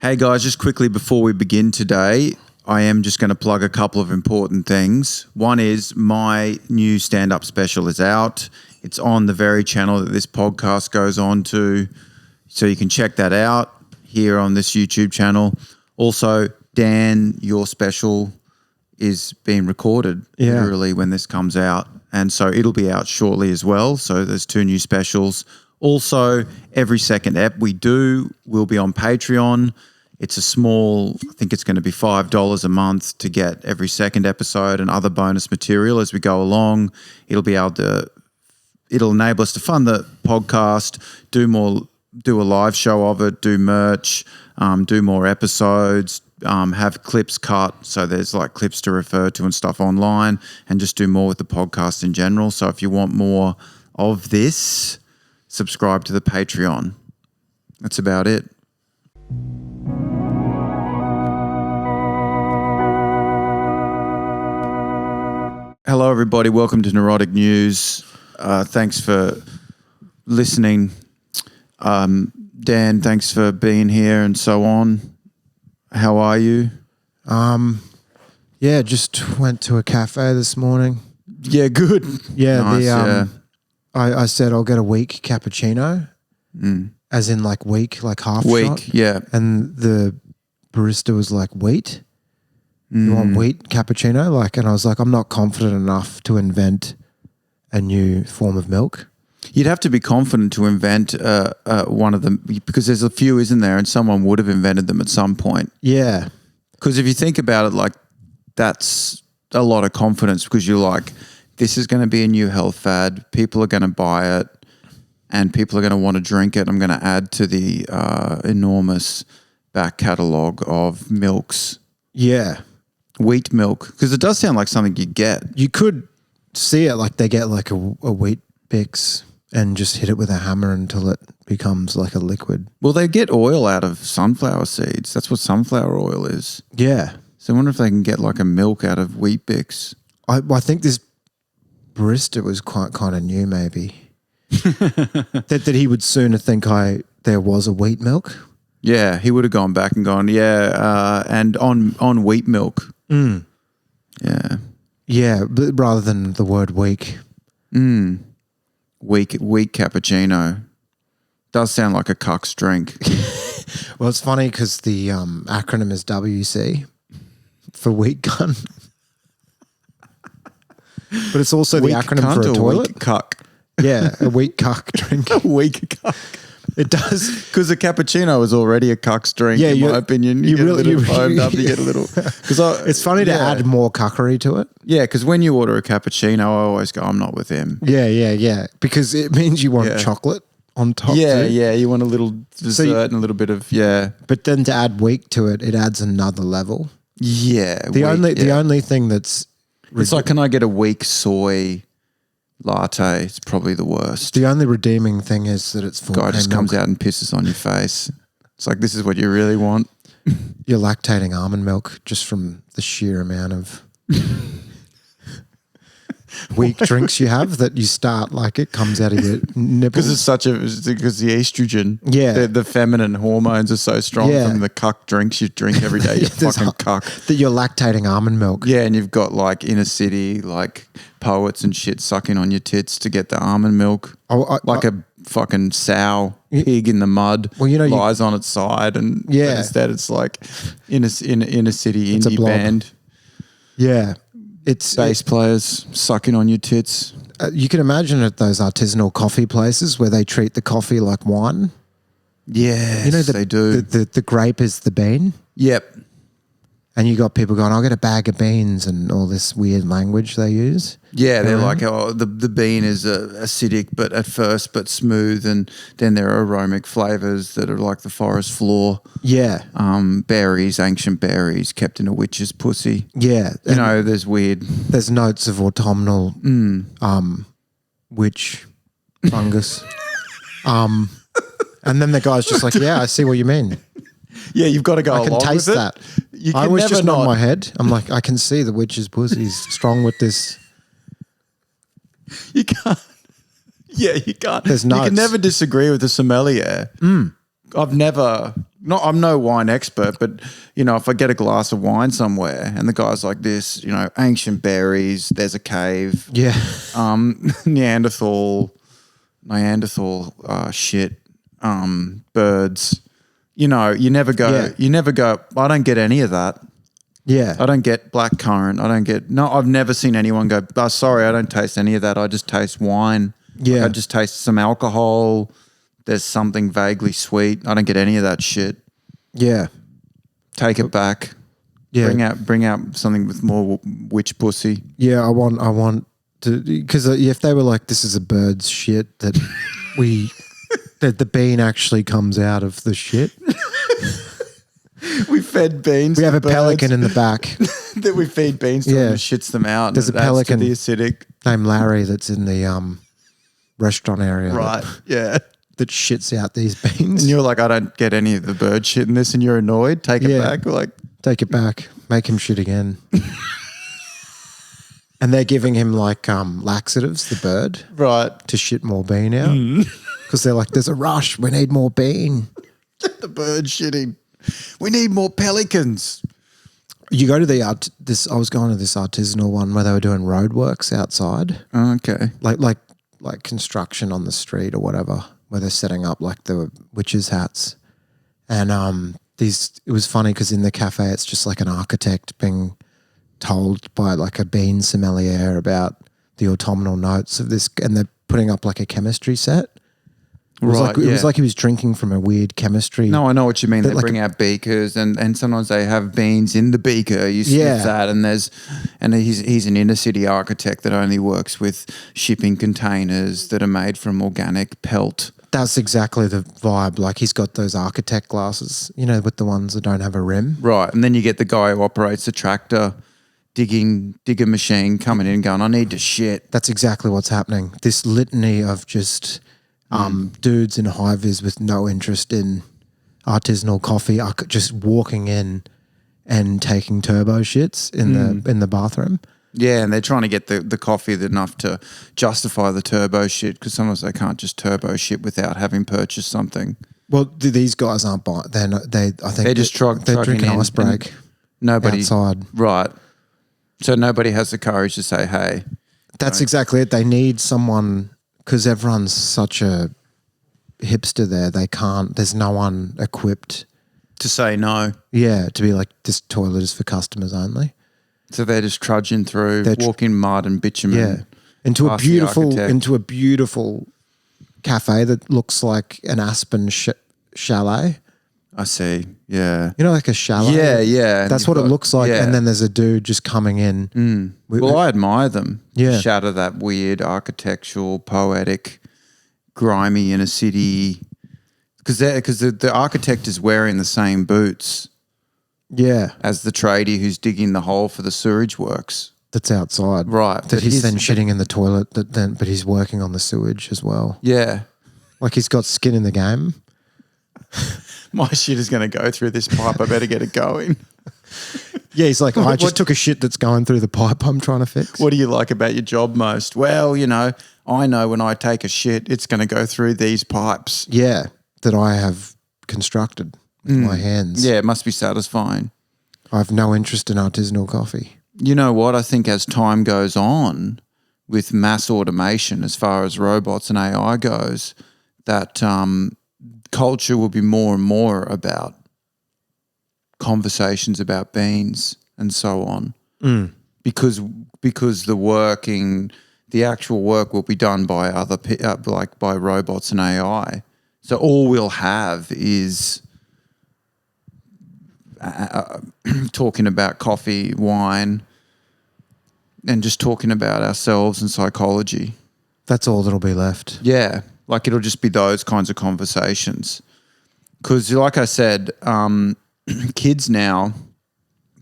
Hey guys, just quickly before we begin today, I am just going to plug a couple of important things. One is my new stand-up special is out. It's on the very channel that this podcast goes on to, so you can check that out here on this YouTube channel. Also, Dan, your special is being recorded literally when this comes out, and so it'll be out shortly as well. So there's 2 new specials. Also, every second ep we do will be on Patreon. It's a small, I think it's going to be $5 a month to get every second episode and other bonus material as we go along. It'll enable us to fund the podcast, do a live show of it, do merch, do more episodes, have clips cut. So there's like clips to refer to and stuff online, and just do more with the podcast in general. So if you want more of this, subscribe to the Patreon. That's about it. Hello, everybody. Welcome to Neurotic News. Thanks for listening. Dan, thanks for being here and so on. How are you? Yeah, just went to a cafe this morning. Yeah, good. Yeah, Nice, I said I'll get a weak cappuccino, as in like weak, like half shot. Yeah. And the barista was like, wheat? You want wheat cappuccino? Like, and I was like, I'm not confident enough to invent a new form of milk. You'd have to be confident to invent one of them, because there's a few, isn't there? And someone would have invented them at some point. Yeah. Because if you think about it, like, that's a lot of confidence, because you're like, this is going to be a new health fad. People are going to buy it and people are going to want to drink it. I'm going to add to the enormous back catalogue of milks. Yeah. Wheat milk, because it does sound like something you get. You could see it like they get like a wheat Bix and just hit it with a hammer until it becomes like a liquid. Well, they get oil out of sunflower seeds. That's what sunflower oil is. Yeah. So I wonder if they can get like a milk out of wheat Bix. I think this barista was quite kind of new, maybe. that he would sooner think there was a wheat milk. Yeah, he would have gone back and gone, and on wheat milk. Yeah. Yeah, but rather than the word weak. Weak cappuccino. Does sound like a cuck's drink. Well, it's funny because the acronym is WC for weak gun. But it's also the acronym for a toilet. Weak cuck. Yeah, a weak cuck drink. A weak cuck. It does. Because a cappuccino is already a cuck's drink, in my opinion. You get a little foamed up, you get a little... It's funny to add more cuckery to it. Yeah, because when you order a cappuccino, I always go, I'm not with him. Yeah. Because it means you want chocolate on top too. Yeah, you want a little dessert and a little bit of, But then to add weak to it, it adds another level. Yeah. The only thing that's... It's like, can I get a weak soy latte? It's probably the worst. The only redeeming thing is that it's full. Guy just comes out and pisses on your face. It's like, this is what you really want. You're lactating almond milk just from the sheer amount of weak drinks you have that you start like it comes out of your nipples. Because the estrogen, the feminine hormones are so strong from the cuck drinks you drink every day. You fucking cuck. That you're lactating almond milk. Yeah, and you've got like inner city, like poets and shit sucking on your tits to get the almond milk. Like a fucking sow pig in the mud, lies on its side, and but instead it's like inner city indie band. Yeah. It's bass players sucking on your tits. You can imagine at those artisanal coffee places where they treat the coffee like wine. Yeah, they do. The grape is the bean. Yep. And you got people going, I'll get a bag of beans, and all this weird language they use. Yeah, they're like, the bean is acidic but smooth, and then there are aromatic flavors that are like the forest floor. Yeah. Berries, ancient berries kept in a witch's pussy. Yeah. There's weird. There's notes of autumnal witch fungus. And then the guy's just like, yeah, I see what you mean. Yeah, you've got to go along with it. I can taste that. I was just nod my head. I'm like, I can see the witch's pussy's strong with this. You can't. Yeah, you can't. There's notes. You can never disagree with the sommelier. I've never I'm no wine expert, but if I get a glass of wine somewhere and the guy's like this, ancient berries, there's a cave, Yeah. Neanderthal shit, birds. You never go. Yeah. You never go. I don't get any of that. Yeah. I don't get blackcurrant. I've never seen anyone go, oh, sorry, I don't taste any of that. I just taste wine. Yeah. I just taste some alcohol. There's something vaguely sweet. I don't get any of that shit. Yeah. Take it back. Yeah. Bring out something with more witch pussy. Yeah. I want to, because if they were like, this is a bird's shit that that the bean actually comes out of the shit. We fed beans. We have a birds. Pelican in the back. That we feed beans to and shits them out. There's a adds pelican to the acidic named Larry that's in the restaurant area. Right. That shits out these beans. And you're like, I don't get any of the bird shit in this, and you're annoyed. Take it back. Like, take it back. Make him shit again. And they're giving him like laxatives, the bird, right, to shit more bean out. Because they're like, there's a rush. We need more bean. The bird shitting. We need more pelicans. You go to the I was going to this artisanal one where they were doing roadworks outside. Okay. Like construction on the street or whatever, where they're setting up like the witches' hats. And it was funny because in the cafe it's just like an architect being told by like a bean sommelier about the autumnal notes of this, and they're putting up like a chemistry set. It was like he was drinking from a weird chemistry. No, I know what you mean. They like bring out beakers, and sometimes they have beans in the beaker. You sniff that, and he's an inner city architect that only works with shipping containers that are made from organic pelt. That's exactly the vibe. Like he's got those architect glasses, with the ones that don't have a rim. Right, and then you get the guy who operates the tractor, digger machine coming in and going, I need to shit. That's exactly what's happening. This litany of just dudes in high-vis with no interest in artisanal coffee are just walking in and taking turbo shits in the bathroom. Yeah, and they're trying to get the coffee enough to justify the turbo shit, because sometimes they can't just turbo shit without having purchased something. Well, these guys aren't buying. I think they're just they're drinking in, ice break. Nobody outside, right? So nobody has the courage to say, "Hey." That's exactly it. They need someone, because everyone's such a hipster there. They can't. There's no one equipped to say no. Yeah, to be like, this toilet is for customers only. So they're just trudging through, walking mud and bitumen. Yeah, into a beautiful cafe that looks like an Aspen chalet. I see. Yeah, like a chalet. Yeah. That's what it looks like. Yeah. And then there's a dude just coming in. Well, I admire them. Yeah, shatter that weird architectural, poetic, grimy inner city. Because the architect is wearing the same boots. Yeah, as the tradie who's digging the hole for the sewage works. That's outside, right? That he's then shitting in the toilet. But he's working on the sewage as well. Yeah, like he's got skin in the game. My shit is going to go through this pipe. I better get it going. Yeah, he's like, I just took a shit that's going through the pipe I'm trying to fix. What do you like about your job most? Well, I know when I take a shit, it's going to go through these pipes. Yeah, that I have constructed with my hands. Yeah, it must be satisfying. I have no interest in artisanal coffee. You know what? I think as time goes on with mass automation, as far as robots and AI goes, that culture will be more and more about conversations about beans and so on. Because the actual work will be done by by robots and AI. So all we'll have is talking about coffee, wine, and just talking about ourselves and psychology. That's all that'll be left. Yeah, like it'll just be those kinds of conversations. Because like I said, kids now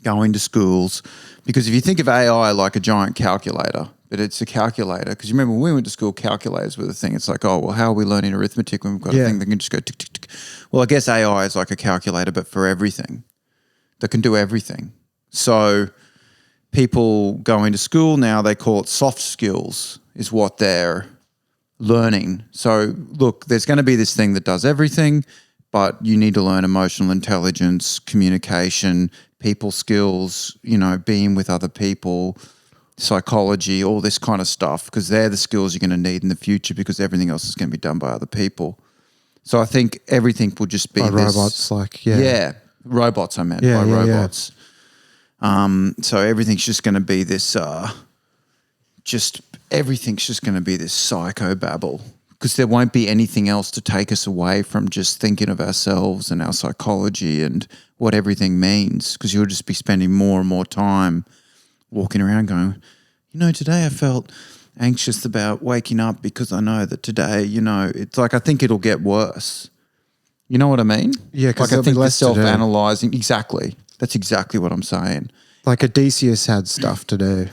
going to schools, because if you think of AI like a giant calculator, but it's a calculator, because you remember when we went to school, calculators were the thing. It's like, oh, well, how are we learning arithmetic when we've got a thing that can just go tick, tick, tick? Well, I guess AI is like a calculator, but for everything, that can do everything. So people going to school now, they call it soft skills is what they're learning. So look, there's going to be this thing that does everything, but you need to learn emotional intelligence, communication, people skills, being with other people, psychology, all this kind of stuff, because they're the skills you're going to need in the future because everything else is going to be done by other people. So I think everything will just be robots, robots I meant, Yeah, by yeah, yeah. robots. So everything's just going to be this, everything's just going to be this psychobabble, because there won't be anything else to take us away from just thinking of ourselves and our psychology and what everything means, because you'll just be spending more and more time walking around going, today I felt anxious about waking up because I know that today, it's like, I think it'll get worse. You know what I mean? Yeah, because like I think the less to do. self-analyzing, exactly. That's exactly what I'm saying. Like Odysseus had stuff to do.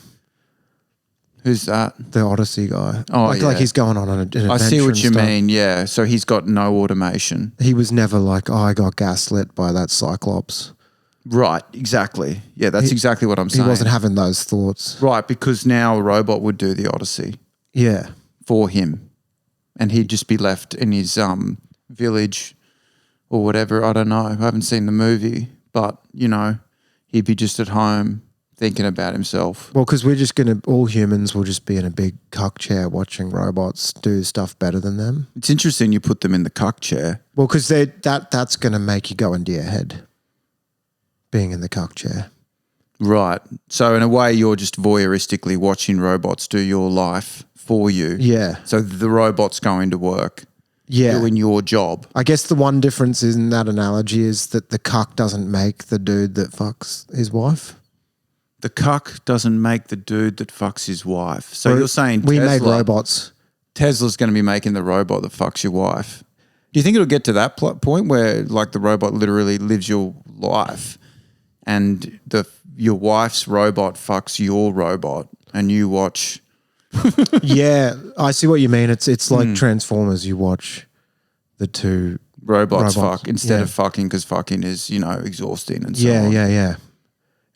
Who's that? The Odyssey guy. Oh, like he's going on an adventure. I see what and you stuff. mean, yeah. So he's got no automation. He was never like, I got gaslit by that Cyclops. Right, exactly. Yeah, that's exactly what I'm saying. He wasn't having those thoughts. Right, because now a robot would do the Odyssey Yeah. for him, and he'd just be left in his village or whatever. I don't know. I haven't seen the movie, but, he'd be just at home thinking about himself. Well, because all humans will just be in a big cuck chair watching robots do stuff better than them. It's interesting you put them in the cuck chair. Well, because that's going to make you go into your head, being in the cuck chair. Right. So in a way, you're just voyeuristically watching robots do your life for you. Yeah. So the robot's going to work. Yeah. Doing your job. I guess the one difference in that analogy is that the cuck doesn't make the dude that fucks his wife. The cuck doesn't make the dude that fucks his wife. So you're saying we made robots. Tesla's going to be making the robot that fucks your wife. Do you think it'll get to that point where like the robot literally lives your life and your wife's robot fucks your robot and you watch? Yeah, I see what you mean. It's like Transformers. You watch the two robots fuck instead of fucking, because fucking is, exhausting and so on. Yeah.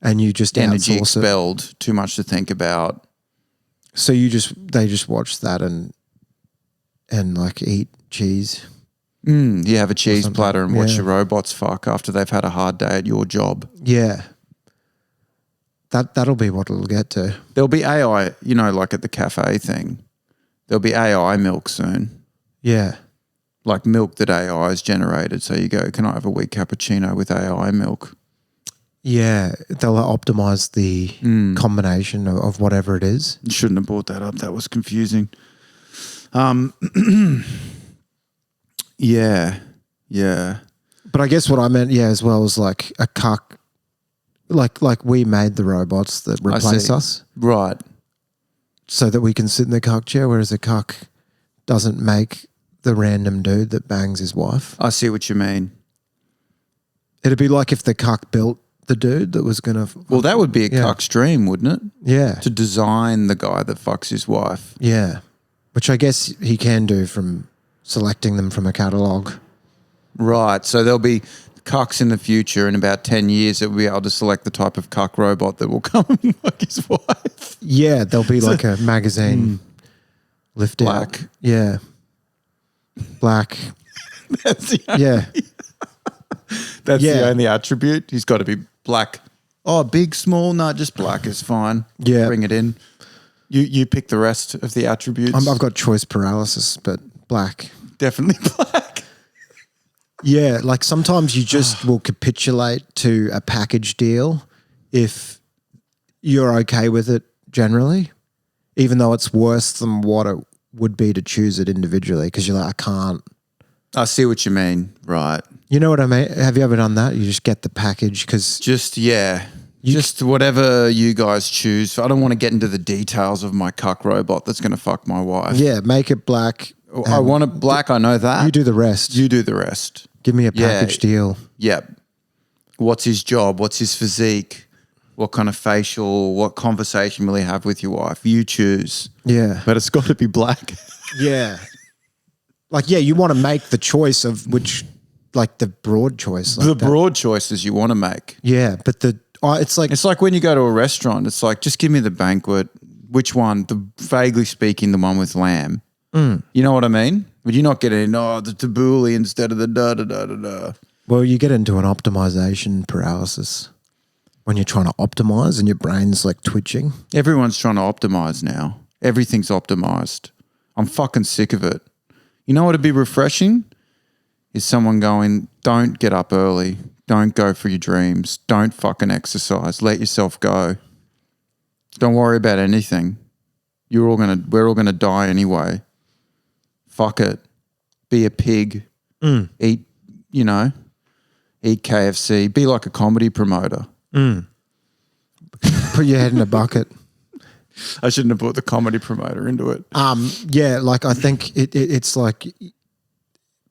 And you just energy outsource expelled, it. too much to think about. So they just watch that and like eat cheese. You have a cheese platter and watch Yeah. your robots fuck after they've had a hard day at your job. Yeah. That'll be what it'll get to. There'll be AI, like at the cafe thing. There'll be AI milk soon. Yeah. Like milk that AI has generated. So you go, can I have a weak cappuccino with AI milk? Yeah. They'll optimize the combination of whatever it is. You shouldn't have brought that up. That was confusing. Yeah. But I guess what I meant, as well, is like a cuck. Like we made the robots that replace us. Right. So that we can sit in the cuck chair, whereas a cuck doesn't make the random dude that bangs his wife. I see what you mean. It'd be like if the cuck built the dude that was going to... Well, that would be a cuck's dream, wouldn't it? Yeah. To design the guy that fucks his wife. Yeah. Which I guess he can do from selecting them from a catalogue. Right. So there'll be cucks in the future. In about 10 years, it will be able to select the type of cuck robot that will come and fuck his wife. Yeah. There'll be like a magazine lift Black. out. Yeah. Black. That's the Yeah. the only attribute. He's got to be black. Oh, big, small? No, just black is fine. Yeah. Bring it in. You pick the rest of the attributes. I've got choice paralysis, but black. Definitely black. Yeah, like sometimes you just will capitulate to a package deal if you're okay with it generally, even though it's worse than what it would be to choose it individually, because you're like, I can't. I see what you mean. Right. You know what I mean? Have you ever done that? You just get the package because... Just whatever you guys choose. I don't want to get into the details of my cuck robot that's going to fuck my wife. Yeah, make it black. I want it black. I know that. You do the rest. You do the rest. Give me a package deal. Yep. What's his job? What's his physique? What kind of facial? What conversation will he have with your wife? You choose. Yeah. But it's got to be black. Yeah. You want to make the choice of which, like the broad choice. Like The that. broad choices you want to make. Yeah, but it's like when you go to a restaurant, it's like, just give me the banquet. Which one? Vaguely speaking, the one with lamb. You know what I mean? Would you not get in, the tabbouleh instead of the da-da-da-da-da? Well, you get into an optimization paralysis when you're trying to optimize and your brain's like twitching. Everyone's trying to optimize now. Everything's optimized. I'm fucking sick of it. You know what would be refreshing? Is someone going, don't get up early. Don't go for your dreams. Don't fucking exercise. Let yourself go. Don't worry about anything. We're all gonna die anyway. Fuck it. Be a pig. Eat KFC. Be like a comedy promoter. Put your head in a bucket. I shouldn't have put the comedy promoter into it. Yeah, like I think it's like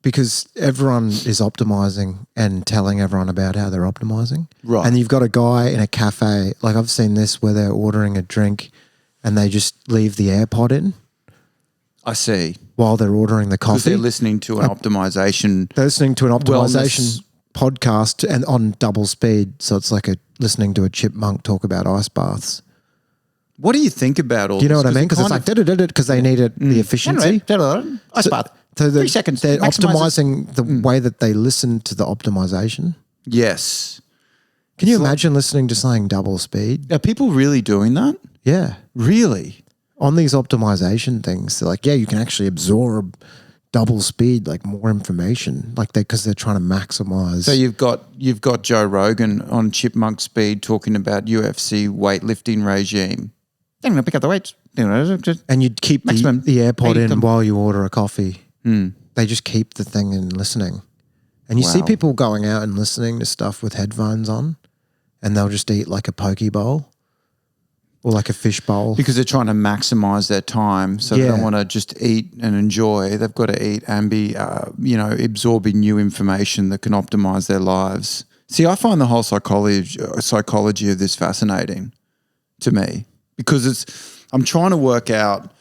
because everyone is optimizing and telling everyone about how they're optimizing. Right. And you've got a guy in a cafe, like I've seen this where they're ordering a drink and they just leave the AirPod in. I see. While they're ordering the coffee. Because they're listening to an optimization. They're listening to an optimization wellness podcast and on double speed. So it's like listening to a chipmunk talk about ice baths. What do you think about all this? Do you know what I mean? Because it's like, because they need it, the efficiency. Ice bath. So 3 seconds. They're optimizing the way that they listen to the optimization. Yes. Can you imagine listening to something double speed? Are people really doing that? Yeah. Really? On these optimization things, they're like, yeah, you can actually absorb double speed, like more information, like because they're trying to maximize. So you've got Joe Rogan on chipmunk speed talking about UFC weightlifting regime. I'm going to pick up the weights. And you'd keep the AirPod in while you order a coffee. They just keep the thing in listening. And you see people going out and listening to stuff with headphones on and they'll just eat like a poke bowl or like a fish bowl. Because they're trying to maximize their time. So they don't want to just eat and enjoy. They've got to eat and be, absorbing new information that can optimize their lives. See, I find the whole psychology of this fascinating to me because I'm trying to work out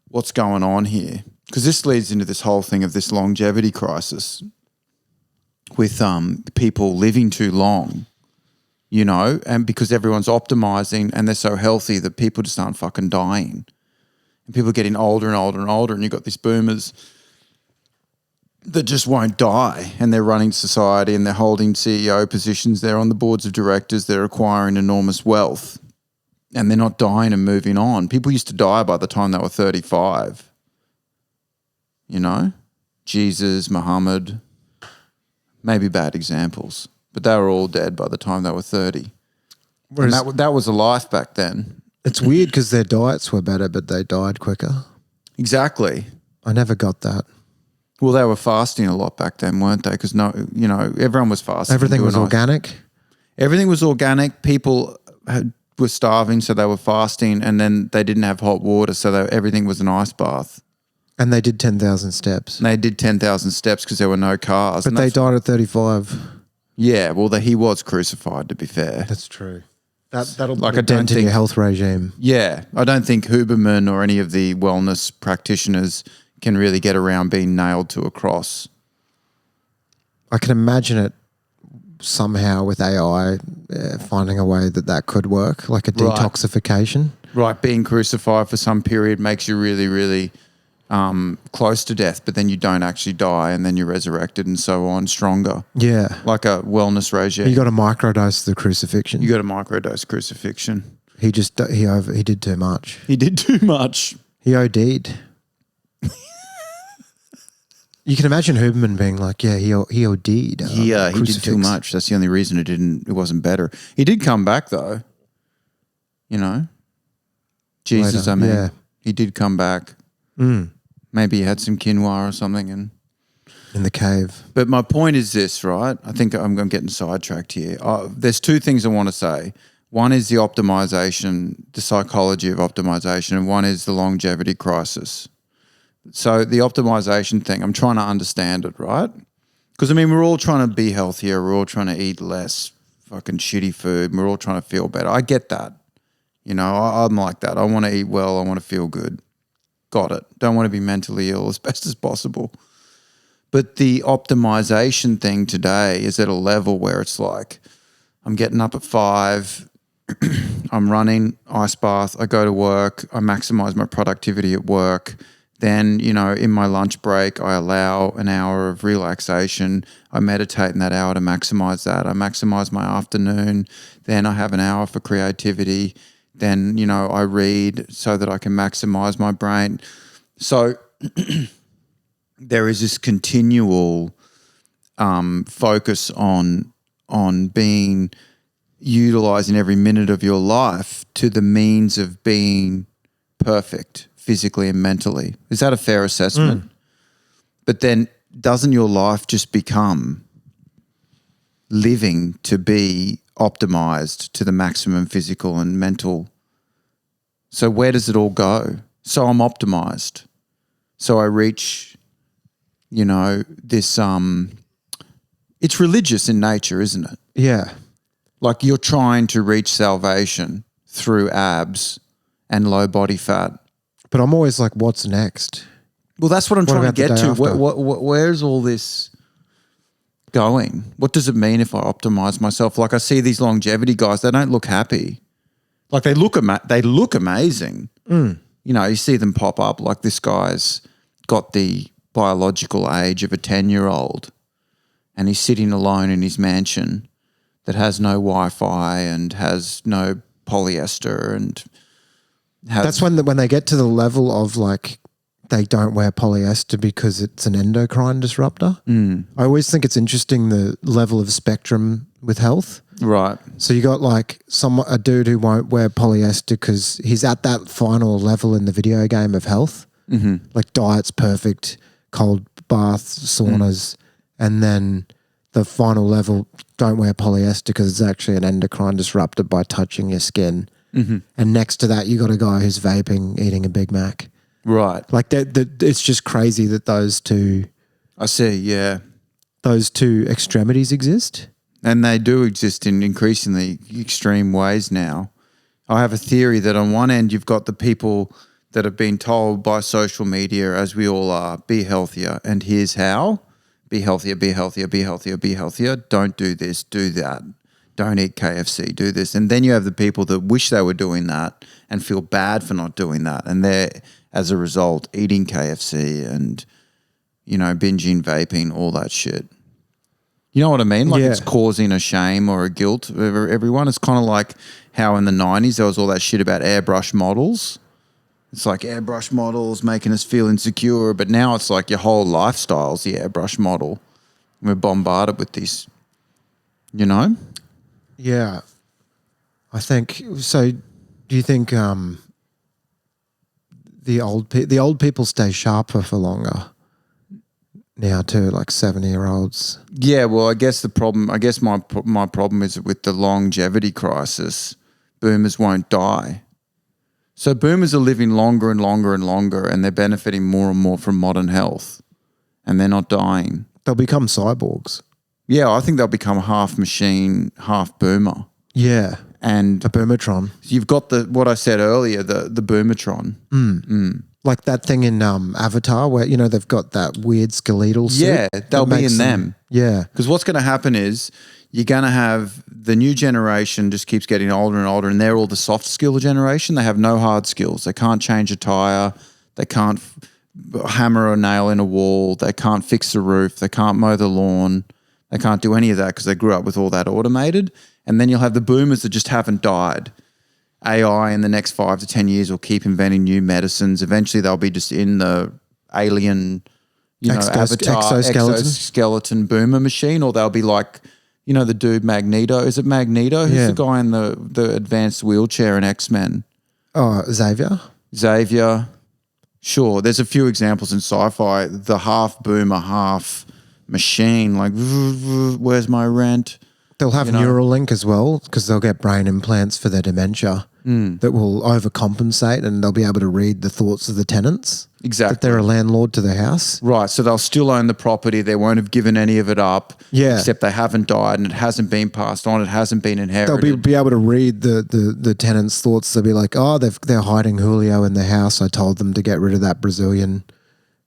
what's going on here. Because this leads into this whole thing of this longevity crisis with people living too long, and because everyone's optimizing and they're so healthy that people just aren't fucking dying. And people are getting older and older and older and you've got these boomers that just won't die and they're running society and they're holding CEO positions. They're on the boards of directors. They're acquiring enormous wealth and they're not dying and moving on. People used to die by the time they were 35. Jesus, Muhammad, maybe bad examples, but they were all dead by the time they were 30. And that was a life back then. It's weird because their diets were better, but they died quicker. Exactly. I never got that. Well, they were fasting a lot back then, weren't they? Because everyone was fasting. Everything was organic. Everything was organic. People were starving, so they were fasting, and then they didn't have hot water, so everything was an ice bath. And they did 10,000 steps. And they did 10,000 steps because there were no cars. But they died at 35. Yeah, well, he was crucified, to be fair. That's true. That'll like put a dent in your health regime. Yeah, I don't think Huberman or any of the wellness practitioners can really get around being nailed to a cross. I can imagine it somehow with AI finding a way that could work, like a detoxification. Right, being crucified for some period makes you really, really close to death, but then you don't actually die and then you're resurrected and so on, stronger. Yeah. Like a wellness regime. You got to microdose the crucifixion. You got to microdose crucifixion. He did too much. He did too much. He OD'd. You can imagine Huberman being like, yeah, he OD'd. He did too much. That's the only reason it wasn't better. He did come back though. Jesus, later. I mean. Yeah. He did come back. Maybe he had some quinoa or something in the cave. But my point is this, right? I think I'm getting sidetracked here. There's two things I want to say. One is the optimization, the psychology of optimization, and one is the longevity crisis. So the optimization thing, I'm trying to understand it, right? Because, we're all trying to be healthier. We're all trying to eat less fucking shitty food. We're all trying to feel better. I get that. I'm like that. I want to eat well. I want to feel good. Got it. Don't want to be mentally ill as best as possible. But the optimization thing today is at a level where it's like, I'm getting up at 5, I'm running ice bath, I go to work, I maximize my productivity at work. Then, in my lunch break, I allow an hour of relaxation. I meditate in that hour to maximize that. I maximize my afternoon. Then I have an hour for creativity. Then, I read so that I can maximize my brain. So there is this continual focus on being utilizing every minute of your life to the means of being perfect physically and mentally. Is that a fair assessment? But then doesn't your life just become living to be optimized to the maximum physical and mental? So where does it all go? So I'm optimized. So I reach, this, it's religious in nature, isn't it? Yeah. Like you're trying to reach salvation through abs and low body fat. But I'm always like, what's next? Well, that's what I'm trying to about the get day to. after? Where's all this going? What does it mean if I optimize myself? Like I see these longevity guys, they don't look happy. Like they look amazing. You see them pop up like this guy's got the biological age of a 10-year-old and he's sitting alone in his mansion that has no Wi-Fi and has no polyester and That's when they get to the level of like they don't wear polyester because it's an endocrine disruptor. I always think it's interesting the level of spectrum with health. Right. So you got like a dude who won't wear polyester because he's at that final level in the video game of health. Like diet's perfect, cold baths, saunas, and then the final level, don't wear polyester because it's actually an endocrine disruptor by touching your skin. And next to that, you got a guy who's vaping, eating a Big Mac. Right. Like it's just crazy that those two. I see, yeah. Those two extremities exist. And they do exist in increasingly extreme ways now. I have a theory that on one end, you've got the people that have been told by social media, as we all are, be healthier. And here's how. Be healthier, be healthier, be healthier, be healthier. Don't do this, do that. Don't eat KFC, do this. And then you have the people that wish they were doing that and feel bad for not doing that. And they're, as a result, eating KFC and, binging, vaping, all that shit. You know what I mean? Like it's causing a shame or a guilt over everyone. It's kind of like how in the 90s there was all that shit about airbrush models. It's like airbrush models making us feel insecure. But now it's like your whole lifestyle's the airbrush model. We're bombarded with these, Yeah. I think so. Do you think the old people stay sharper for longer now too, like 70-year-olds? Yeah, well, I guess my problem is with the longevity crisis. Boomers won't die. So boomers are living longer and longer and longer, and they're benefiting more and more from modern health, and they're not dying. They'll become cyborgs. Yeah, I think they'll become half machine, half boomer. Yeah. And a boomertron. You've got what I said earlier, the boomertron. Like that thing in Avatar where, they've got that weird skeletal suit. Yeah, they'll be in them. Yeah. Because what's going to happen is you're going to have the new generation just keeps getting older and older, and they're all the soft skill generation. They have no hard skills. They can't change a tire. They can't hammer a nail in a wall. They can't fix the roof. They can't mow the lawn. They can't do any of that because they grew up with all that automated. And then you'll have the boomers that just haven't died. AI in the next 5 to 10 years will keep inventing new medicines. Eventually they'll be just in the alien, avatar, exoskeleton boomer machine, or they'll be like, the dude Magneto. Is it Magneto? Who's the guy in the advanced wheelchair in X-Men? Oh, Xavier. Sure. There's a few examples in sci-fi. The half boomer, half machine, like, where's my rent? They'll have Neuralink as well because they'll get brain implants for their dementia that will overcompensate, and they'll be able to read the thoughts of the tenants. Exactly. That they're a landlord to the house. Right. So they'll still own the property. They won't have given any of it up. Yeah. Except they haven't died and it hasn't been passed on. It hasn't been inherited. They'll be able to read the tenants' thoughts. They'll be like, oh, they're hiding Julio in the house. I told them to get rid of that Brazilian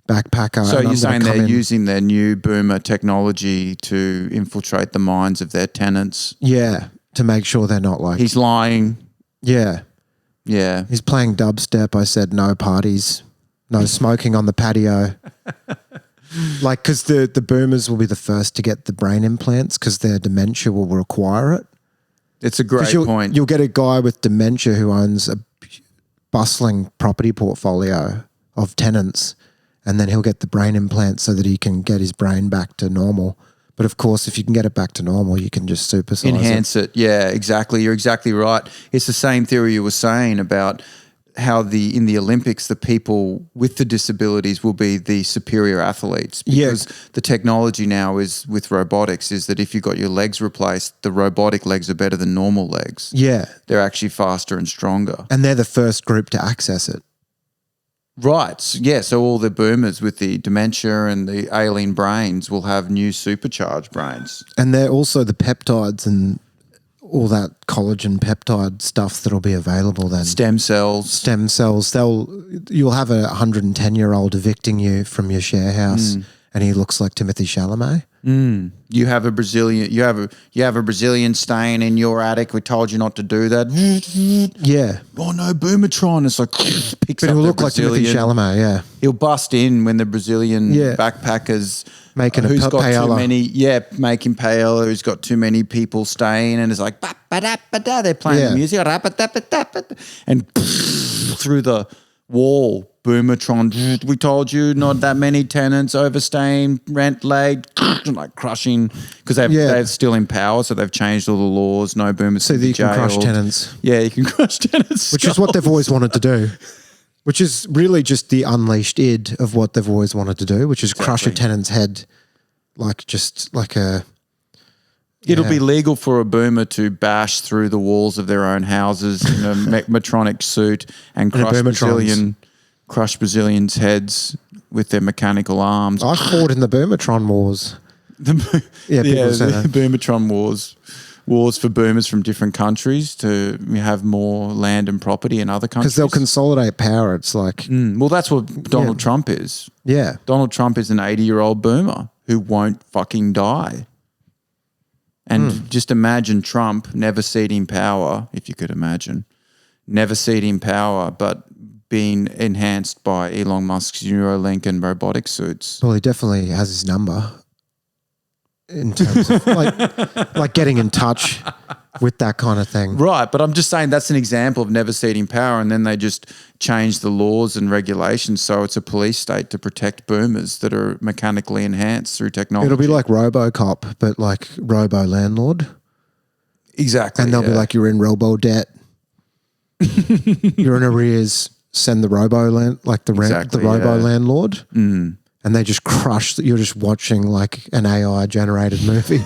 backpacker. So you're saying they're using their new boomer technology to infiltrate the minds of their tenants? Yeah, to make sure they're not like... He's lying. Yeah. Yeah. He's playing dubstep. I said no parties, No smoking on the patio. Like, because the boomers will be the first to get the brain implants because their dementia will require it. It's a great point. You'll get a guy with dementia who owns a bustling property portfolio of tenants, and then he'll get the brain implant so that he can get his brain back to normal. But of course, if you can get it back to normal, you can just supersize Enhance it. Yeah, exactly. You're exactly right. It's the same theory you were saying about how in the Olympics, the people with the disabilities will be the superior athletes because the technology now is with robotics is that if you got your legs replaced, the robotic legs are better than normal legs. Yeah. They're actually faster and stronger. And they're the first group to access it. Right. Yeah. So all the boomers with the dementia and the ailing brains will have new supercharged brains. And they're also the peptides and all that collagen peptide stuff that'll be available then. Stem cells. You'll have a 110-year-old evicting you from your share house and he looks like Timothée Chalamet. You have a Brazilian staying in your attic. We told you not to do that. Yeah. Oh no, Boomertron. It's like picks But up he'll the look like Brazilian. Timothée Chalamet, yeah. He'll bust in when the Brazilian backpackers Making who's got paella. too many. Yeah, making paella. Who's got too many people staying, and it's like ba-ba-da-ba-da. They're playing the music, and through the wall, Boomertron. We told you not that many tenants overstaying rent late, like crushing because they're still in power, so they've changed all the laws. No boomers. So that you can crush tenants. Yeah, you can crush tenants, which is what they've always wanted to do. Which is really just the unleashed id of what they've always wanted to do, which is crush a tenant's head It'll be legal for a boomer to bash through the walls of their own houses in a Metronic suit and crush Brazilians' heads with their mechanical arms. I fought in the Boomertron Wars. The Boomertron wars for boomers from different countries to have more land and property in other countries. Because they'll consolidate power. It's like... well, that's what Donald Trump is. Yeah. Donald Trump is an 80-year-old boomer who won't fucking die. And just imagine Trump never ceding power, if you could imagine, never ceding power, but being enhanced by Elon Musk's Neuralink and robotic suits. Well, he definitely has his number in terms of like getting in touch with that kind of thing. Right, but I'm just saying that's an example of never ceding power, and then they just change the laws and regulations so it's a police state to protect boomers that are mechanically enhanced through technology. It'll be like RoboCop, but like Robo Landlord. Exactly. And they'll be like, you're in robo debt. You're in arrears. Send the robo landlord. And they just crush that. You're just watching like an AI generated movie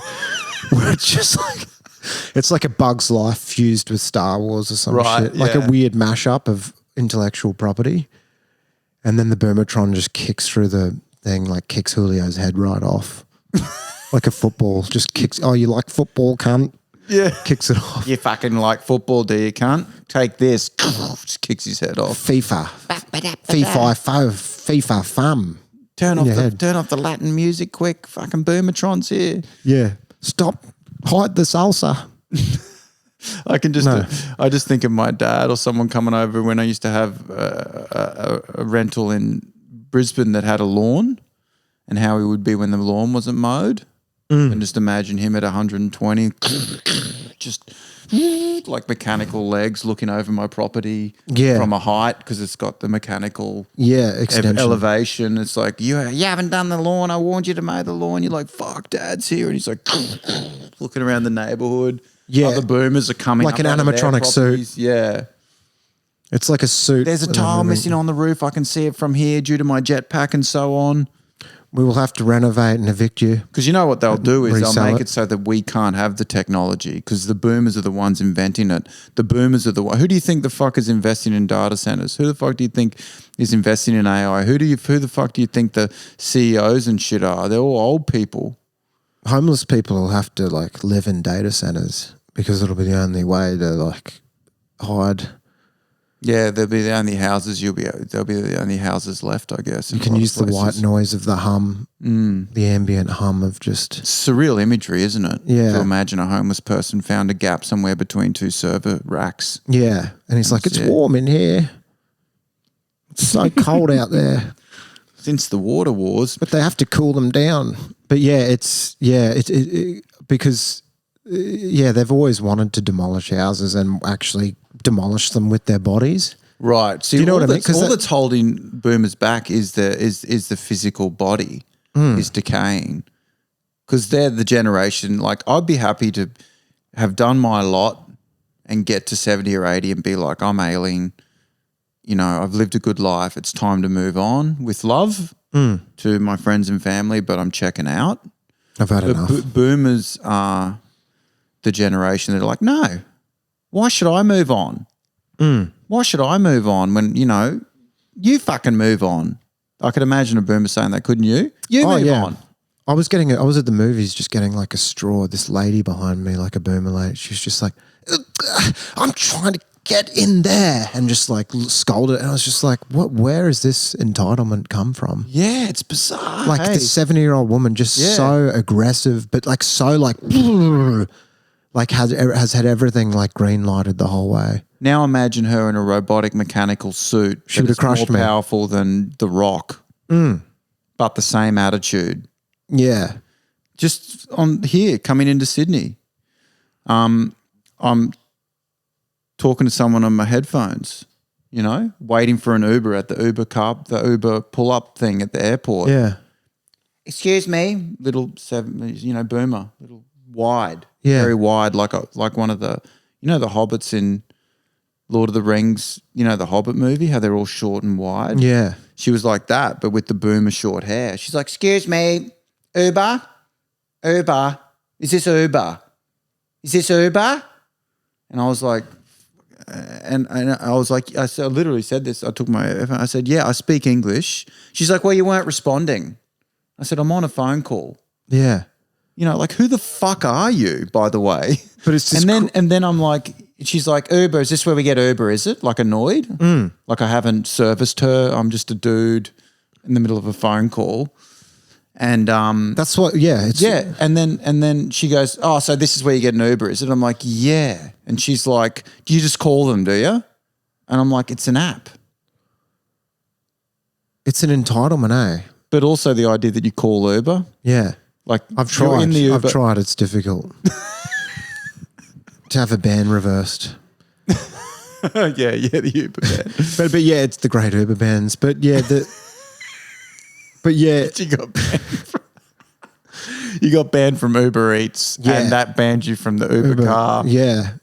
where it's just like, it's like a Bug's Life fused with Star Wars or some shit. Like a weird mashup of intellectual property. And then the Boomertron just kicks through the thing, like kicks Julio's head right off. Like a football, just kicks. Oh, you like football, cunt? Yeah. Kicks it off. You fucking like football, do you, cunt? Take this. Just kicks his head off. FIFA fam. Turn off the Latin music quick. Fucking Boomertron's here. Yeah. Stop. Hide the salsa. I just think of my dad or someone coming over when I used to have a rental in Brisbane that had a lawn and how he would be when the lawn wasn't mowed. And just imagine him at 120, just like mechanical legs looking over my property from a height because it's got the mechanical extension. Elevation. It's like, you haven't done the lawn. I warned you to mow the lawn. You're like, fuck, Dad's here. And he's like looking around the neighborhood. Yeah. Other boomers are coming like up an animatronic suit. Yeah. It's like a suit. There's a tile missing on the roof. I can see it from here due to my jetpack and so on. We will have to renovate and evict you. Because you know what they'll do is they'll make it so that we can't have the technology because the boomers are the ones inventing it. The boomers are the one. Who do you think the fuck is investing in data centers? Who the fuck do you think is investing in AI? Who the fuck do you think the CEOs and shit are? They're all old people. Homeless people will have to like live in data centers because it'll be the only way to like hide. Yeah, they'll be the only houses they'll be the only houses left, I guess. You can use the white noise of the hum, the ambient hum of just... It's surreal imagery, isn't it? Yeah. To imagine a homeless person found a gap somewhere between two server racks. Yeah. And he's like, it's warm in here. It's so cold out there. Since the water wars. But they have to cool them down. But because they've always wanted to demolish houses and actually demolish them with their bodies. Right. See, do you know what I mean? All that's holding boomers back is the physical body is decaying. Because they're the generation, like I'd be happy to have done my lot and get to 70 or 80 and be like, I'm ailing. You know, I've lived a good life. It's time to move on with love to my friends and family, but I'm checking out. I've had enough. Boomers are the generation that are like, no, why should I move on? Why should I move on when, you know, you fucking move on? I could imagine a boomer saying that, couldn't you? You move on. I was at the movies just getting like a straw. This lady behind me, like a boomer lady, she was just like, I'm trying to get in there, and just like scolded. And I was just like, what, where is this entitlement come from? Yeah, it's bizarre. Like the 70-year-old woman just so aggressive, but like so like has had everything like green lighted the whole way. Now imagine her in a robotic mechanical suit. She would have crushed me. More powerful than The Rock, but the same attitude. Yeah. Just on here, coming into Sydney. I'm talking to someone on my headphones, you know, waiting for an Uber at the Uber pull-up thing at the airport. Yeah. Excuse me, little boomer, little wide, very wide, like one of the, you know, the hobbits in Lord of the Rings, you know, the Hobbit movie, how they're all short and wide. Yeah. She was like that, but with the boomer short hair. She's like, excuse me, Uber? Is this Uber? And I was like, I literally said this. I took my earphone. I said, yeah, I speak English. She's like, well, you weren't responding. I said, I'm on a phone call. Yeah. You know, like, who the fuck are you, by the way? But it's just and then I'm like, she's like, Uber, is this where we get Uber, is it? Like annoyed? Like I haven't serviced her. I'm just a dude in the middle of a phone call. And that's what, and then she goes, oh, so this is where you get an Uber, is it? I'm like, yeah. And she's like, do you just call them, do you? And I'm like, it's an app. It's an entitlement, eh? But also the idea that you call Uber. Yeah. Like I've tried. It's difficult to have a ban reversed. yeah, the Uber ban. but yeah, it's the great Uber bans. But yeah, you got banned from Uber Eats, and that banned you from the Uber car. Yeah,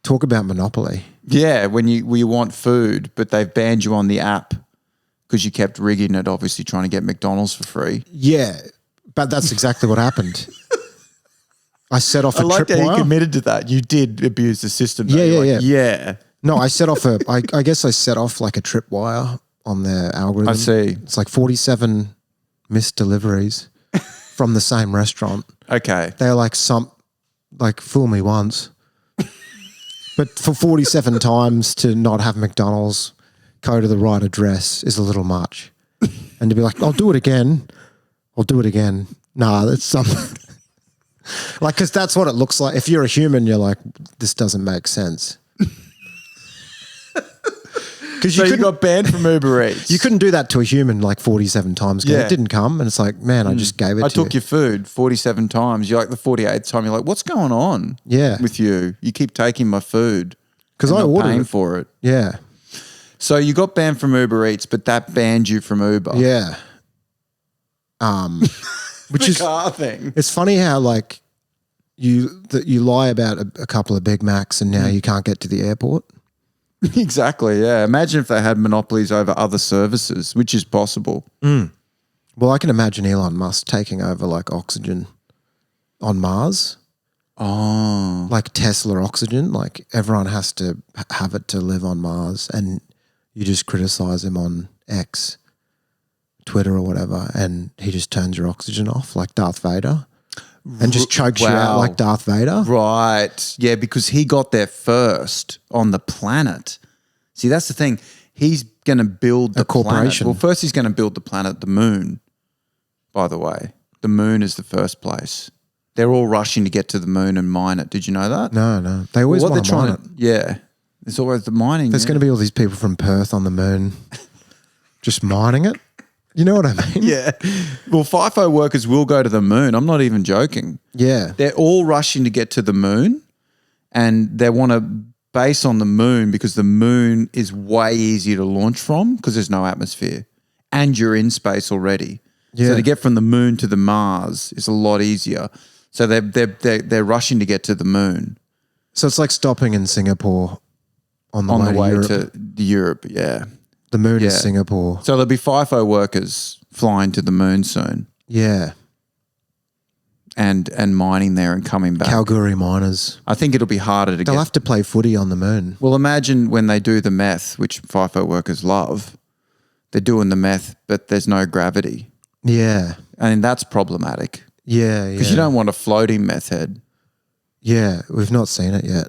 talk about monopoly. Yeah, when you want food, but they've banned you on the app because you kept rigging it, obviously trying to get McDonald's for free. Yeah, but that's exactly what happened. I set off a tripwire. I like that you committed to that. You did abuse the system. Yeah. No, I set off I guess I set off like a tripwire on their algorithm. I see. It's like 47 missed deliveries from the same restaurant. Okay. They're like fool me once. But for 47 times to not have McDonald's go to the right address is a little much. And to be like, I'll do it again. Nah, that's something. Like, because that's what it looks like. If you're a human, you're like, this doesn't make sense. Because you got banned from Uber Eats. You couldn't do that to a human like 47 times ago. Yeah. It didn't come. And it's like, man, I just gave it to you. I took your food 47 times. You're like the 48th time. You're like, what's going on with you? You keep taking my food. Because I ordered paying for it. Yeah. So you got banned from Uber Eats, but that banned you from Uber. Yeah. Which is car thing. It's funny how like you lie about a couple of Big Macs and now you can't get to the airport. Exactly, yeah. Imagine if they had monopolies over other services, which is possible. Well, I can imagine Elon Musk taking over like oxygen on Mars. Oh. Like Tesla oxygen. Like everyone has to have it to live on Mars, and you just criticize him on X, Twitter or whatever, and he just turns your oxygen off like Darth Vader and just chokes you out like Darth Vader. Right. Yeah, because he got there first on the planet. See, that's the thing. He's going to build the corporation. Planet. Well, first he's going to build the planet, the moon, by the way. The moon is the first place. They're all rushing to get to the moon and mine it. Did you know that? No. They always want to mine it. Yeah. There's always the mining. There's going to be all these people from Perth on the moon. just mining it. You know what I mean? Yeah. Well, FIFO workers will go to the moon. I'm not even joking. Yeah. They're all rushing to get to the moon, and they want to base on the moon because the moon is way easier to launch from because there's no atmosphere and you're in space already. Yeah. So to get from the moon to the Mars is a lot easier. So they're rushing to get to the moon. So it's like stopping in Singapore on the way to Europe. To Europe, yeah. The moon is Singapore. So there'll be FIFO workers flying to the moon soon. Yeah. And mining there and coming back. Kalgoorlie miners. I think it'll be harder to They'll have to play footy on the moon. Well, imagine when they do the meth, which FIFO workers love. They're doing the meth, but there's no gravity. Yeah. And that's problematic. Yeah, Because you don't want a floating meth head. Yeah, we've not seen it yet.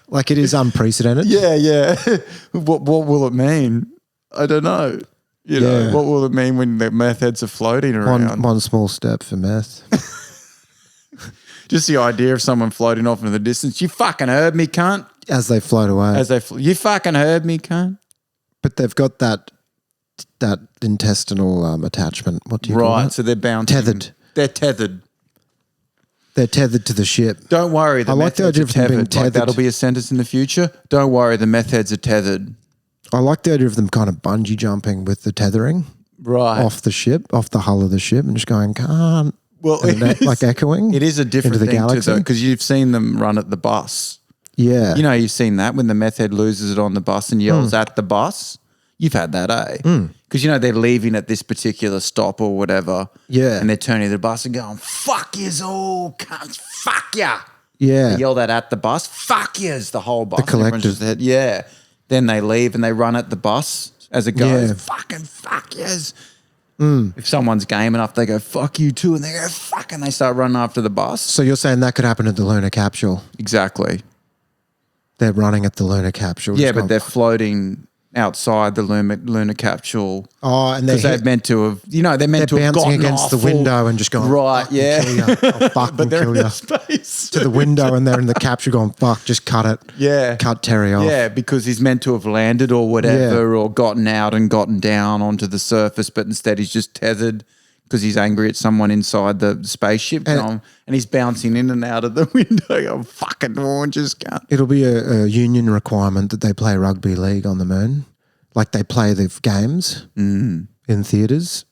Like it is unprecedented. Yeah. What will it mean? I don't know. You know, what will it mean when the meth heads are floating around? One small step for meth. Just the idea of someone floating off into the distance. You fucking heard me, cunt. As they float away. You fucking heard me, cunt. But they've got that intestinal attachment. What do you call Right, it? so they're bouncing. Tethered. They're tethered. They're tethered to the ship. Don't worry, I like the idea of them being tethered. Like that'll be a sentence in the future. Don't worry, the meth heads are tethered. I like the idea of them kind of bungee jumping with the tethering. Right. Off the ship, off the hull of the ship, and just going, can't. Well, like echoing. It is a different into the thing galaxy. because you've seen them run at the bus. Yeah. You know, you've seen that when the meth head loses it on the bus and yells at the bus. You've had that, eh? Because, you know, they're leaving at this particular stop or whatever. Yeah. And they're turning to the bus and going, fuck yous all, cunts, fuck ya. Yeah. They yell that at the bus, fuck yous, the whole bus. The collective. Yeah. Then they leave and they run at the bus as it goes, Yeah. fucking fuck yous. If someone's game enough, they go, fuck you too. And they go, fuck, and they start running after the bus. So you're saying that could happen at the lunar capsule? Exactly. They're running at the lunar capsule. Yeah, just but going, they're floating outside the lunar capsule. Oh, and Because they're meant to have, you know, they're meant to have bouncing gotten against off the window and just going, right, fucking yeah. kill ya. I'll fucking But they're kill in ya. the space. To the window and they're in the capsule going, fuck, just cut it. Yeah. Cut Terry off. Yeah, because he's meant to have landed or whatever or gotten out and gotten down onto the surface, but instead he's just tethered because he's angry at someone inside the spaceship and he's bouncing in and out of the window. Oh, fucking just can't. It'll be a union requirement that they play rugby league on the moon. Like they play the games in theatres,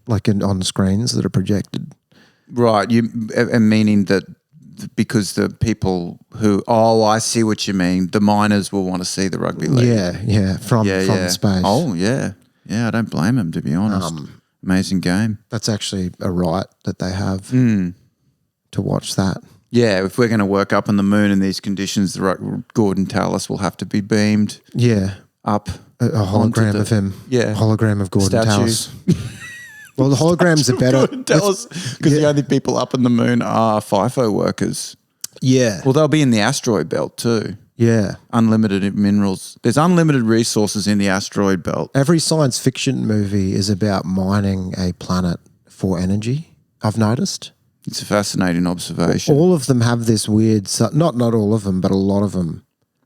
like on screens that are projected. Right, meaning that because the people who, I see what you mean, the miners will want to see the rugby league. Yeah, from space. Oh, yeah. Yeah, I don't blame them, to be honest. Amazing game. That's actually a right that they have to watch that. Yeah, if we're going to work up on the moon in these conditions, Gordon Tallis will have to be beamed up. A hologram of him. Yeah. A hologram of Gordon Statues. Tallis. Well, the holograms are better. Gordon Tallis, because the only people up on the moon are FIFO workers. Yeah. Well, they'll be in the asteroid belt too. Yeah. Unlimited minerals. There's unlimited resources in the asteroid belt. Every science fiction movie is about mining a planet for energy, I've noticed. It's a fascinating observation. All of them have this weird, not all of them, but a lot of them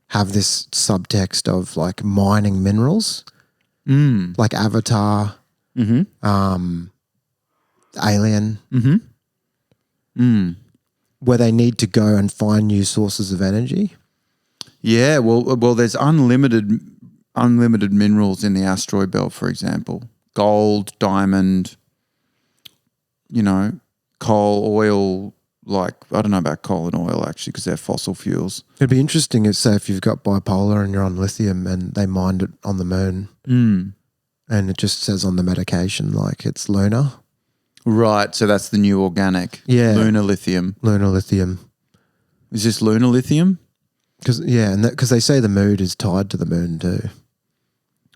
have this subtext of like mining minerals, like Avatar, Alien, where they need to go and find new sources of energy. Yeah, well, there's unlimited minerals in the asteroid belt, for example. Gold, diamond, you know, coal, oil. Like, I don't know about coal and oil actually, because they're fossil fuels. It'd be interesting if, say, if you've got bipolar and you're on lithium and they mined it on the moon, and it just says on the medication like it's lunar. Right, so that's the new organic. Yeah. Lunar lithium. Lunar lithium. Is this lunar lithium? Because they say the mood is tied to the moon too.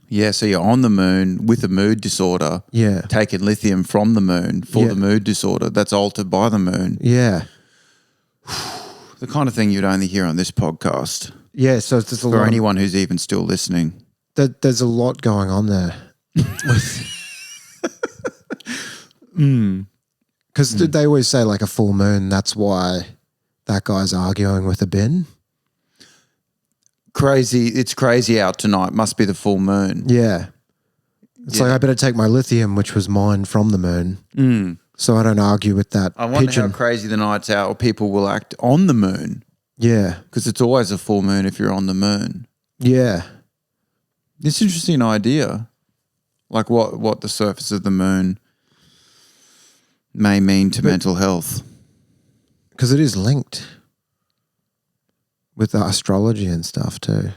Yeah, so you're on the moon with a mood disorder. Yeah. Taking lithium from the moon for the mood disorder that's altered by the moon. Yeah. The kind of thing you'd only hear on this podcast. Yeah, so there's a lot. For anyone who's even still listening. There's a lot going on there. Because they always say like a full moon, that's why that guy's arguing with a bin. crazy. It's crazy out tonight. Must be the full moon. Yeah. It's like I better take my lithium, which was mined from the moon. So I don't argue with that I wonder pigeon. how crazy the night's out or people will act on the moon. Yeah. Because it's always a full moon if you're on the moon. Yeah. It's an interesting idea. Like what the surface of the moon may mean to mental health. Because it is linked with the astrology and stuff too.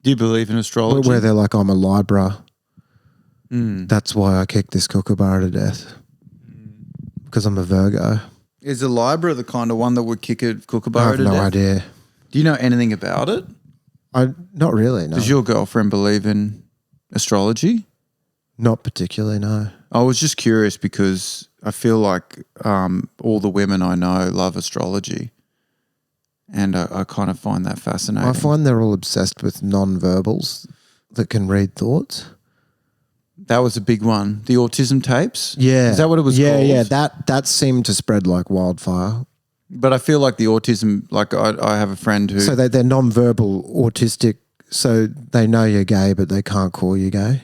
Do you believe in astrology? Where they're like, I'm a Libra. That's why I kicked this kookaburra to death. Because I'm a Virgo. Is a Libra the kind of one that would kick a I kookaburra have to no death? idea. Do you know anything about it? Not really, no. Does your girlfriend believe in astrology? Not particularly, no. I was just curious because I feel like all the women I know love astrology. And I kind of find that fascinating. I find they're all obsessed with non-verbals that can read thoughts. That was a big one. The autism tapes? Yeah. Is that what it was called? Yeah. That seemed to spread like wildfire. But I feel like the autism, like I have a friend who... So they're non-verbal autistic, so they know you're gay, but they can't call you gay.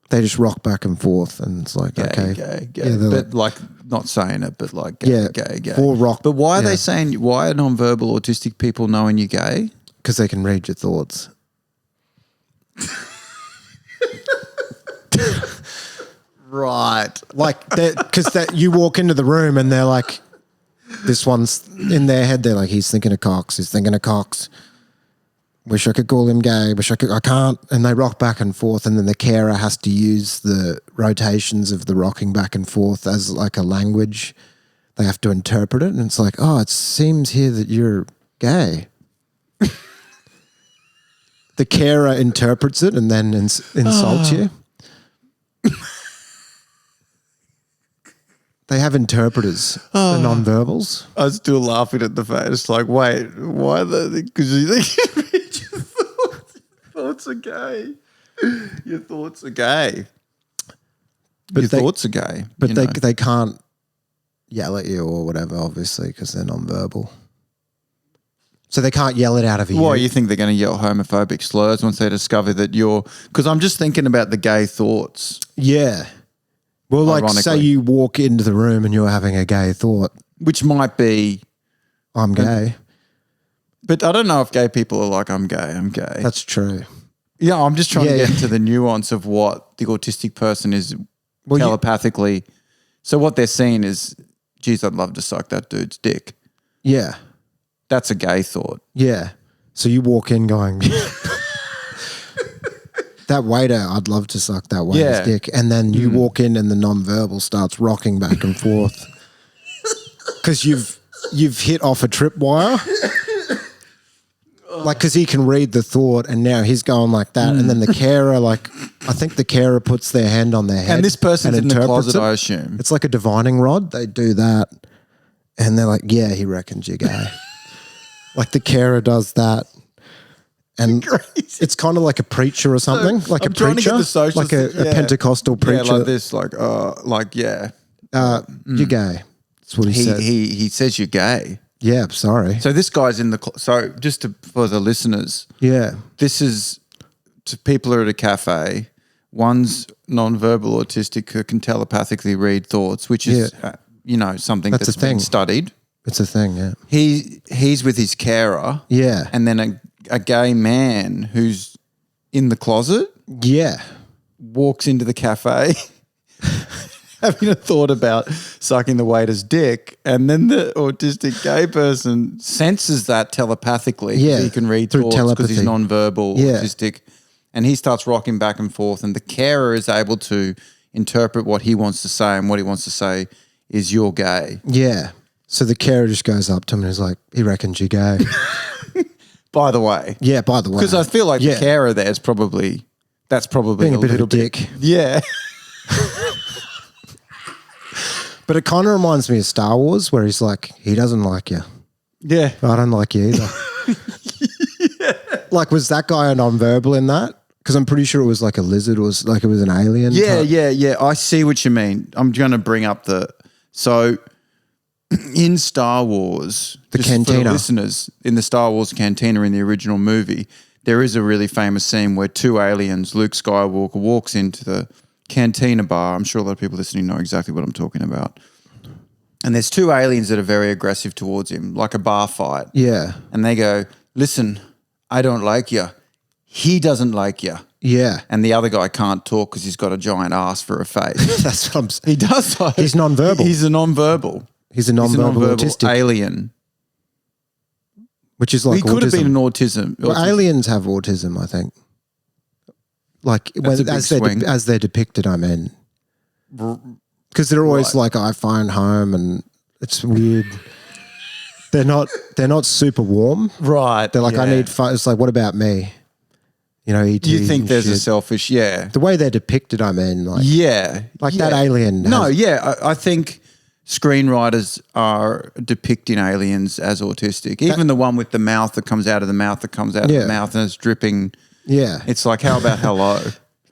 They just rock back and forth, and it's like, okay. Gay. Yeah, but like, not saying it, but like gay, gay. For rock. But why are yeah. they saying, why are non-verbal autistic people knowing you're gay? Because they can read your thoughts. Right. Like, because you walk into the room and they're like, this one's in their head, they're like, he's thinking of Cox, he's thinking of Cox. Wish I could call him gay, I can't. And they rock back and forth, and then the carer has to use the rotations of the rocking back and forth as like a language. They have to interpret it, and it's like, oh, it seems here that you're gay. The carer interprets it and then insults you. They have interpreters, the non-verbals. I was still laughing at the fact. It's like, wait, why the? Because you think you read your thoughts. Your thoughts are gay. Your thoughts are gay. But Your thoughts are gay. But they can't yell at you or whatever, obviously, because they're non-verbal. So they can't yell it out of you. Why, you think they're going to yell homophobic slurs once they discover that you're... Because I'm just thinking about the gay thoughts. Yeah. Well, like, say Ironically. you walk into the room and you're having a gay thought. Which might be... I'm gay. But I don't know if gay people are like, I'm gay. That's true. Yeah, I'm just trying to Yeah, get yeah. into the nuance of what the autistic person is Well, telepathically. So what they're seeing is, geez, I'd love to suck that dude's dick. Yeah. That's a gay thought. Yeah. So you walk in going, that waiter, I'd love to suck that waiter's Yeah. dick. And then you walk in and the non-verbal starts rocking back and forth. Because you've hit off a tripwire. Like, because he can read the thought and now he's going like that. And then the carer, like, I think the carer puts their hand on their head. And this person's in the interprets closet, it. I assume. It's like a divining rod. They do that. And they're like, yeah, he reckons you're gay. Like the carer does that. And it's kind of like a preacher or something. Like I'm a trying to preacher. get the socials Like a Pentecostal preacher. Yeah, like this, like yeah. You're gay. That's what he said. He says you're gay. Yeah, sorry. So this guy's in the... so just for the listeners, Yeah. this is to people who are at a cafe. One's non-verbal autistic who can telepathically read thoughts, which is, something That's that's a thing. been studied. It's a thing, yeah. He's with his carer. Yeah. And then a gay man who's in the closet Yeah. walks into the cafe having a thought about sucking the waiter's dick, and then the autistic gay person senses that telepathically. 'Cause Yeah, he can read through thoughts because he's telepathy. non-verbal, Yeah. autistic, and he starts rocking back and forth, and the carer is able to interpret what he wants to say, and what he wants to say is you're gay. Yeah. So the carer just goes up to him and is like, he reckons you're gay. By the way. Yeah, by the way. Because I feel like Yeah. the carer there is probably being a bit of a dick. Yeah. But it kind of reminds me of Star Wars where he's like, he doesn't like you. Yeah. I don't like you either. Like, was that guy a non-verbal in that? Because I'm pretty sure it was like a lizard or like it was an alien. Yeah, type. yeah. I see what you mean. I'm going to bring up so in Star Wars, The just for cantina. the listeners, in the Star Wars cantina in the original movie, there is a really famous scene where two aliens, Luke Skywalker, walks into the cantina bar. I'm sure a lot of people listening know exactly what I'm talking about. And there's two aliens that are very aggressive towards him, like a bar fight. Yeah. And they go, listen, I don't like you. He doesn't like you. Yeah. And the other guy can't talk because he's got a giant ass for a face. That's what I'm saying. He does. Though. He's nonverbal. He's a nonverbal. He's a nonverbal autistic. alien. Which is like He could have autism. been an autism. Well, aliens have autism, I think. Like That's a big swing. as they're depicted, I mean. Because they're always like, I find home and it's weird. They're not super warm. Right. They're like, I need fun. It's like, what about me? You know, ET. You think and there's a shit. selfish, The way they're depicted, I mean, like, like that alien. No, has- I think screenwriters are depicting aliens as autistic. Even the one with the mouth that comes out of the mouth that comes out of the mouth and it's dripping. Yeah. It's like, how about hello?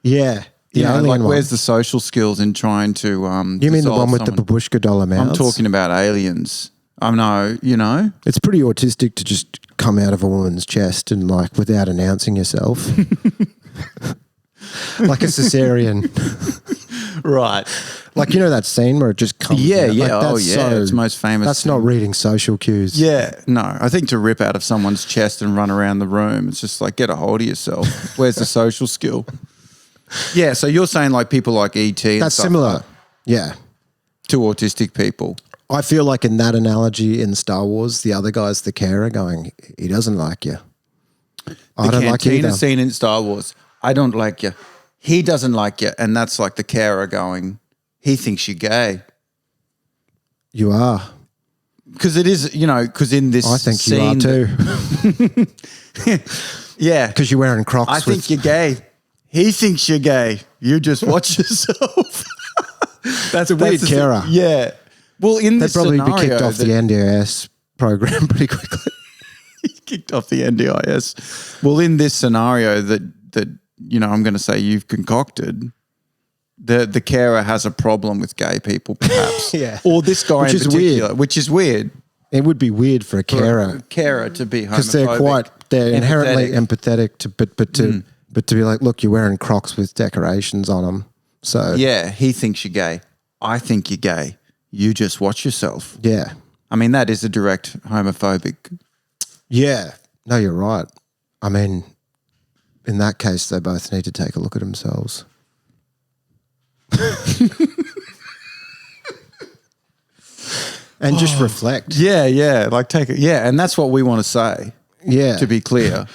Yeah. The You know, alien like one. where's the social skills in trying to You mean the dissolve one with someone? the babushka dollar mouths? I'm talking about aliens. I know, you know. It's pretty autistic to just come out of a woman's chest and like without announcing yourself. Like a cesarean. Right. Like, you know that scene where it just comes Yeah, out? yeah. Like, Oh, that's yeah. It's most famous. That's not reading social cues. Yeah, no. I think to rip out of someone's chest and run around the room, it's just like, get a hold of yourself. Where's the social skill? Yeah, so you're saying like people like ET and That's stuff similar. like Yeah. to autistic people. I feel like in that analogy in Star Wars, the other guy's the carer going, he doesn't like you. I don't like you Cantina either. scene in Star Wars, I don't like you. He doesn't like you. And that's like the carer going, he thinks you're gay. You are. Because it is, you know, because in this I think scene, you are too. yeah. Because you're wearing Crocs. I think you're gay. He thinks you're gay. You just watch yourself. that's a weird carer. Yeah. Well, in They'd this probably scenario, be kicked off the NDIS program pretty quickly. kicked off the NDIS. Well, in this scenario that you know, I'm going to say you've concocted, the carer has a problem with gay people, perhaps. Yeah. Or this guy Which in is particular, weird. which is weird. It would be weird for a carer. Carer to be homophobic. Because they're inherently empathetic. empathetic but to be like, look, you're wearing Crocs with decorations on them. So Yeah, he thinks you're gay. I think you're gay. You just watch yourself. yeah. I mean, that is a direct homophobic. Yeah. No, you're right. I mean, in that case, they both need to take a look at themselves. And just reflect. Yeah, yeah. Like take it. Yeah, and that's what we want to say. Yeah. To be clear,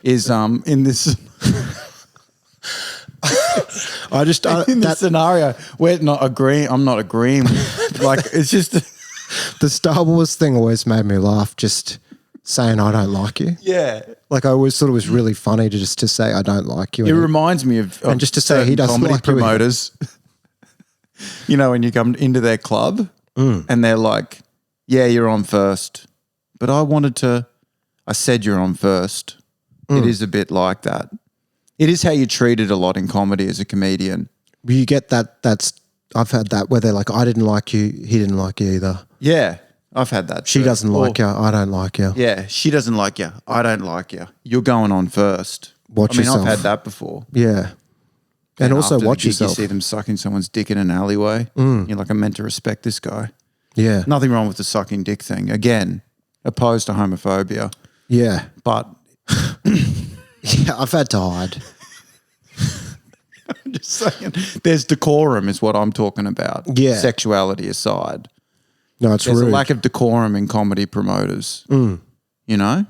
is in this I just in this scenario, we're not agreeing. I'm not agreeing. Like it's just the Star Wars thing always made me laugh. Just saying I don't like you. yeah. Like I always thought it was really funny to just to say I don't like you. It reminds me of and just to say he certain doesn't comedy like you either. promoters. You know, when you come into their club and they're like, "Yeah, you're on first," but I said you're on first. It is a bit like that. It is how you're treated a lot in comedy as a comedian. You get that. I've had that where they're like, I didn't like you. He didn't like you either. Yeah, I've had that. She too. doesn't Or- like you. I don't like you. Yeah, she doesn't like you. I don't like you. You're going on first. Watch I've yourself. had that before. Yeah. And also after the watch gig, yourself. You see them sucking someone's dick in an alleyway. You're like, I'm meant to respect this guy. Yeah. Nothing wrong with the sucking dick thing. Again, opposed to homophobia. Yeah. But Yeah. I've had to hide. I'm just saying, there's decorum is what I'm talking about. Yeah. Sexuality aside. No, it's There's rude. a lack of decorum in comedy promoters. You know?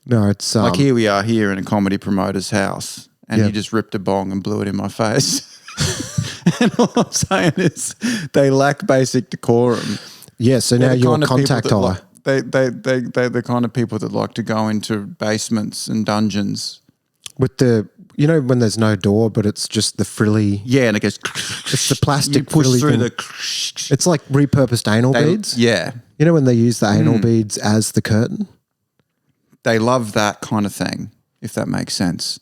No, it's Like here we are here in a comedy promoter's house and he just ripped a bong and blew it in my face. And all I'm saying is they lack basic decorum. Yeah. So now They're the you're kind of people contact that eye. like- They're the kind of people that like to go into basements and dungeons. With the, you know, when there's no door, but it's just the frilly. Yeah, and it goes. It's the plastic You push frilly through thing. the. It's like repurposed anal beads. Yeah, You know when they use the anal beads as the curtain? they love that kind of thing. If that makes sense.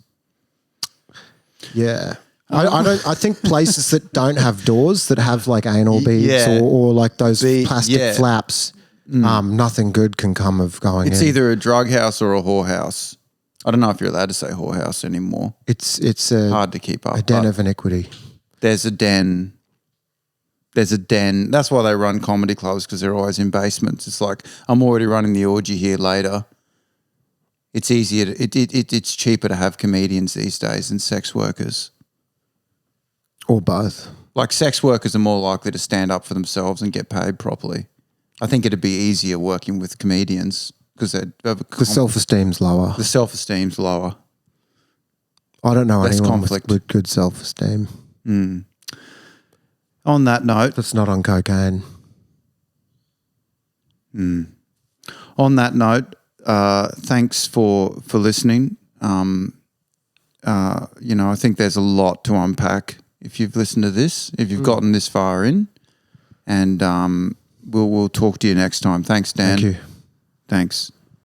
Yeah. I think places that don't have doors, that have like anal beads Yeah. or like those plastic yeah. flaps, nothing good can come of going It's in. either a drug house or a whorehouse. I don't know if you're allowed to say whorehouse anymore. It's Hard to keep up. a den but of iniquity. There's a den. There's a den. That's why they run comedy clubs, because they're always in basements. It's like, I'm already running the orgy here later. It's easier. It's cheaper to have comedians these days than sex workers. Or both. Like, sex workers are more likely to stand up for themselves and get paid properly. I think it'd be easier working with comedians because The self-esteem's lower. the self-esteem's lower. I don't know less anyone conflict. with good self-esteem. On that note, That's not on cocaine. on that note, thanks for listening. I think there's a lot to unpack if you've listened to this, if you've gotten this far in, and we'll talk to you next time. Thanks, Dan. Thank you. Thanks.